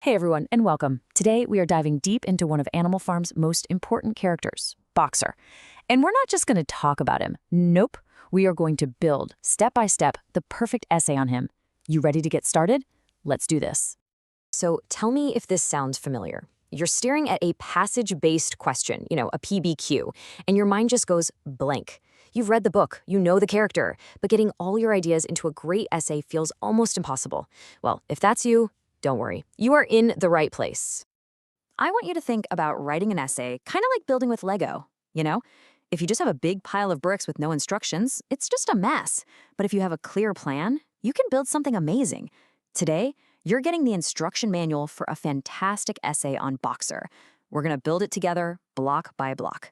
Hey everyone, and welcome. Today we are diving deep into one of Animal Farm's most important characters, Boxer. And we're not just going to talk about him. Nope. We are going to build, step by step, the perfect essay on him. You ready to get started? Let's do this. So tell me if this sounds familiar. You're staring at a passage-based question, a PBQ, and your mind just goes blank. You've read the book, you know the character, but getting all your ideas into a great essay feels almost impossible. Well, if that's you, don't worry. You are in the right place. I want you to think about writing an essay kind of like building with Lego, you know? If you just have a big pile of bricks with no instructions, it's just a mess. But if you have a clear plan, you can build something amazing. Today, you're getting the instruction manual for a fantastic essay on Boxer. We're going to build it together, block by block.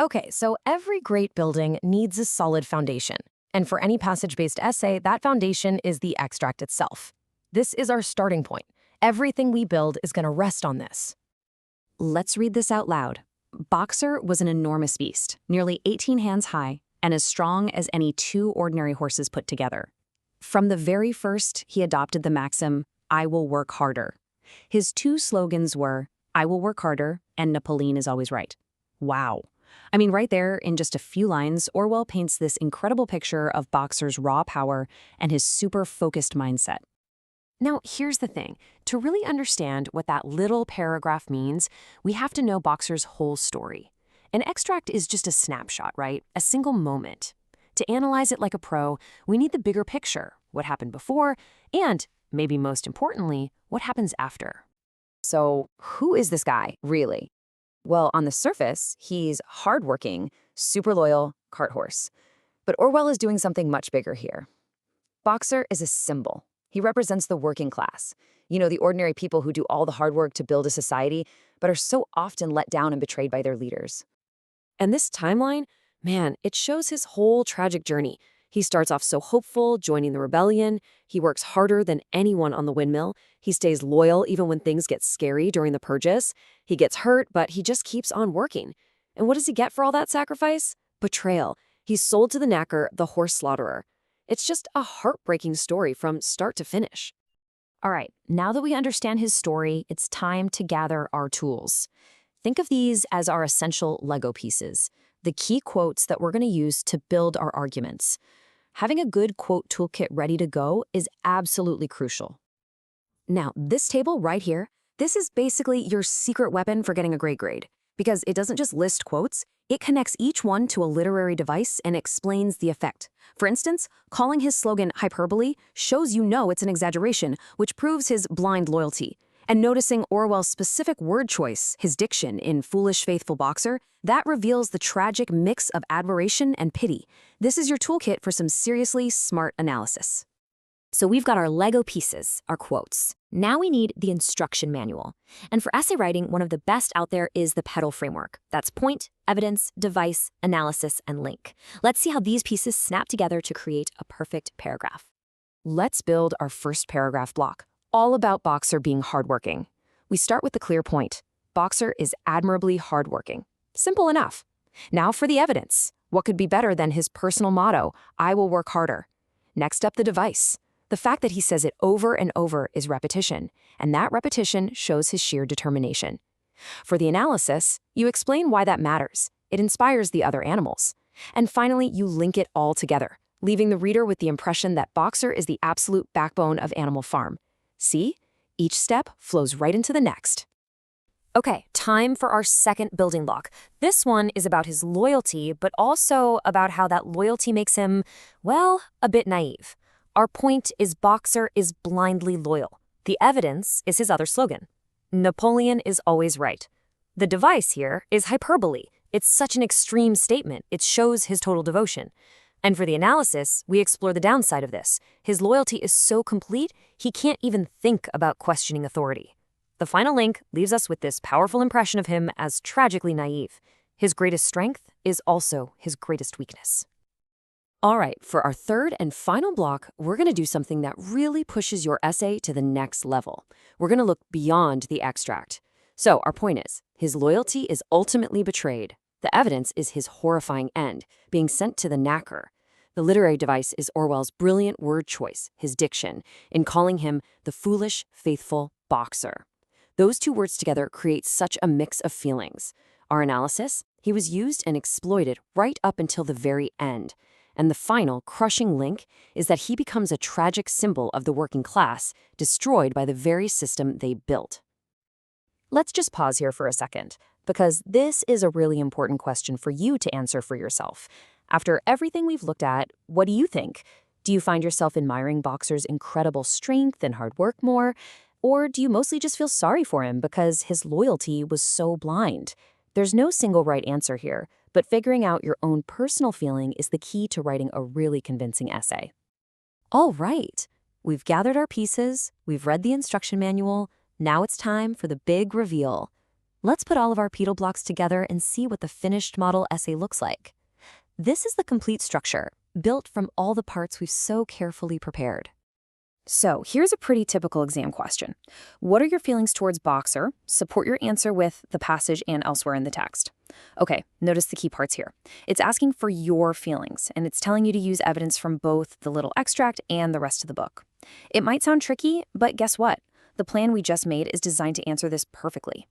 Okay, so every great building needs a solid foundation. And for any passage-based essay, that foundation is the extract itself. This is our starting point. Everything we build is going to rest on this. Let's read this out loud. Boxer was an enormous beast, nearly 18 hands high, and as strong as any two ordinary horses put together. From the very first, he adopted the maxim, "I will work harder." His two slogans were, "I will work harder," and "Napoleon is always right." Wow. I mean, right there, in just a few lines, Orwell paints this incredible picture of Boxer's raw power and his super focused mindset. Now, here's the thing. To really understand what that little paragraph means, we have to know Boxer's whole story. An extract is just a snapshot, right? A single moment. To analyze it like a pro, we need the bigger picture, what happened before, and, maybe most importantly, what happens after. So, who is this guy, really? Well, on the surface, he's hardworking, super loyal, cart horse. But Orwell is doing something much bigger here. Boxer is a symbol. He represents the working class. The ordinary people who do all the hard work to build a society, but are so often let down and betrayed by their leaders. And this timeline, man, it shows his whole tragic journey. He starts off so hopeful, joining the rebellion. He works harder than anyone on the windmill. He stays loyal even when things get scary during the purges. He gets hurt, but he just keeps on working. And what does he get for all that sacrifice? Betrayal. He's sold to the knacker, the horse slaughterer. It's just a heartbreaking story from start to finish. All right, now that we understand his story, it's time to gather our tools. Think of these as our essential Lego pieces, the key quotes that we're going to use to build our arguments. Having a good quote toolkit ready to go is absolutely crucial. Now, this table right here, this is basically your secret weapon for getting a great grade, because it doesn't just list quotes, it connects each one to a literary device and explains the effect. For instance, calling his slogan hyperbole shows you know it's an exaggeration, which proves his blind loyalty. And noticing Orwell's specific word choice, his diction in Foolish Faithful Boxer, that reveals the tragic mix of admiration and pity. This is your toolkit for some seriously smart analysis. So we've got our Lego pieces, our quotes. Now we need the instruction manual. And for essay writing, one of the best out there is the PETAL framework. That's point, evidence, device, analysis, and link. Let's see how these pieces snap together to create a perfect paragraph. Let's build our first paragraph block, all about Boxer being hardworking. We start with the clear point. Boxer is admirably hardworking. Simple enough. Now for the evidence. What could be better than his personal motto, "I will work harder"? Next up, the device. The fact that he says it over and over is repetition, and that repetition shows his sheer determination. For the analysis, you explain why that matters. It inspires the other animals. And finally, you link it all together, leaving the reader with the impression that Boxer is the absolute backbone of Animal Farm. See? Each step flows right into the next. Okay, time for our second building block. This one is about his loyalty, but also about how that loyalty makes him, well, a bit naive. Our point is Boxer is blindly loyal. The evidence is his other slogan. Napoleon is always right. The device here is hyperbole. It's such an extreme statement, it shows his total devotion. And for the analysis, we explore the downside of this. His loyalty is so complete, he can't even think about questioning authority. The final link leaves us with this powerful impression of him as tragically naive. His greatest strength is also his greatest weakness. All right, for our third and final block, we're going to do something that really pushes your essay to the next level. We're going to look beyond the extract. So our point is, his loyalty is ultimately betrayed. The evidence is his horrifying end, being sent to the knacker. The literary device is Orwell's brilliant word choice, his diction, in calling him the foolish, faithful boxer. Those two words together create such a mix of feelings. Our analysis? He was used and exploited right up until the very end. And the final, crushing link is that he becomes a tragic symbol of the working class, destroyed by the very system they built. Let's just pause here for a second, because this is a really important question for you to answer for yourself. After everything we've looked at, what do you think? Do you find yourself admiring Boxer's incredible strength and hard work more? Or do you mostly just feel sorry for him because his loyalty was so blind? There's no single right answer here, but figuring out your own personal feeling is the key to writing a really convincing essay. All right, we've gathered our pieces, we've read the instruction manual, now it's time for the big reveal. Let's put all of our pedal blocks together and see what the finished model essay looks like. This is the complete structure, built from all the parts we've so carefully prepared. So here's a pretty typical exam question. What are your feelings towards Boxer? Support your answer with the passage and elsewhere in the text. Okay, notice the key parts here. It's asking for your feelings, and it's telling you to use evidence from both the little extract and the rest of the book. It might sound tricky, but guess what? The plan we just made is designed to answer this perfectly.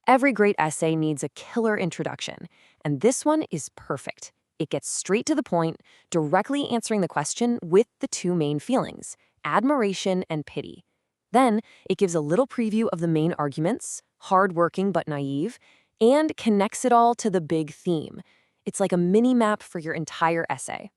Every great essay needs a killer introduction, and this one is perfect. It gets straight to the point, directly answering the question with the two main feelings, admiration and pity. Then, it gives a little preview of the main arguments, hardworking but naive, and connects it all to the big theme. It's like a mini-map for your entire essay.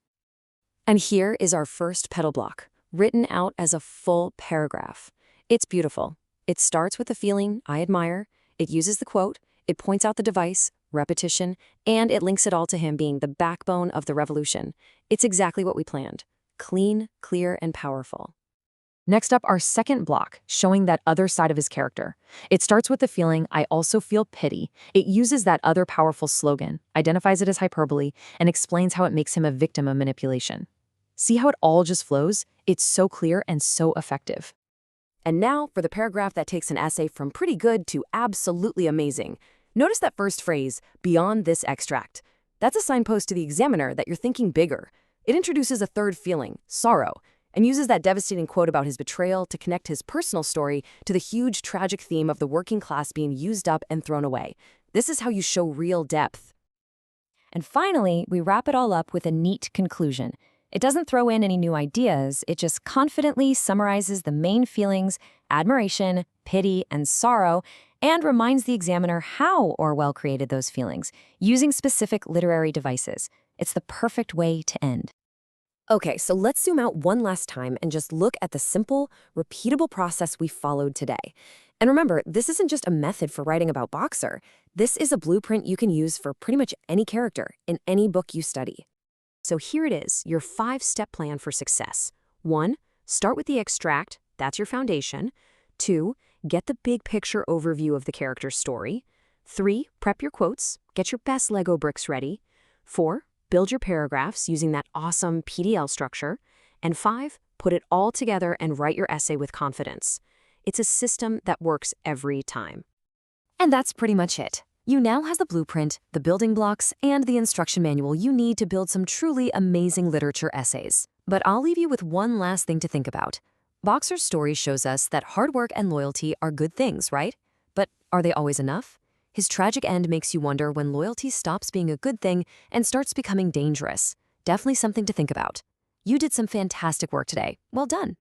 And here is our first pedal block, written out as a full paragraph. It's beautiful. It starts with the feeling, I admire. It uses the quote. It points out the device, repetition, and it links it all to him being the backbone of the revolution. It's exactly what we planned. Clean, clear, and powerful. Next up, our second block, showing that other side of his character. It starts with the feeling, I also feel pity. It uses that other powerful slogan, identifies it as hyperbole, and explains how it makes him a victim of manipulation. See how it all just flows? It's so clear and so effective. And now for the paragraph that takes an essay from pretty good to absolutely amazing. Notice that first phrase, beyond this extract. That's a signpost to the examiner that you're thinking bigger. It introduces a third feeling, sorrow, and uses that devastating quote about his betrayal to connect his personal story to the huge tragic theme of the working class being used up and thrown away. This is how you show real depth. And finally, we wrap it all up with a neat conclusion. It doesn't throw in any new ideas, it just confidently summarizes the main feelings, admiration, pity, and sorrow, and reminds the examiner how Orwell created those feelings, using specific literary devices. It's the perfect way to end. Okay, so let's zoom out one last time and just look at the simple, repeatable process we followed today. And remember, this isn't just a method for writing about Boxer. This is a blueprint you can use for pretty much any character in any book you study. So here it is, your 5-step plan for success. 1, start with the extract, that's your foundation. 2, get the big picture overview of the character's story. 3, prep your quotes, get your best Lego bricks ready. 4, build your paragraphs using that awesome PDL structure. And 5, put it all together and write your essay with confidence. It's a system that works every time. And that's pretty much it. You now have the blueprint, the building blocks, and the instruction manual you need to build some truly amazing literature essays. But I'll leave you with one last thing to think about. Boxer's story shows us that hard work and loyalty are good things, right? But are they always enough? His tragic end makes you wonder when loyalty stops being a good thing and starts becoming dangerous. Definitely something to think about. You did some fantastic work today. Well done.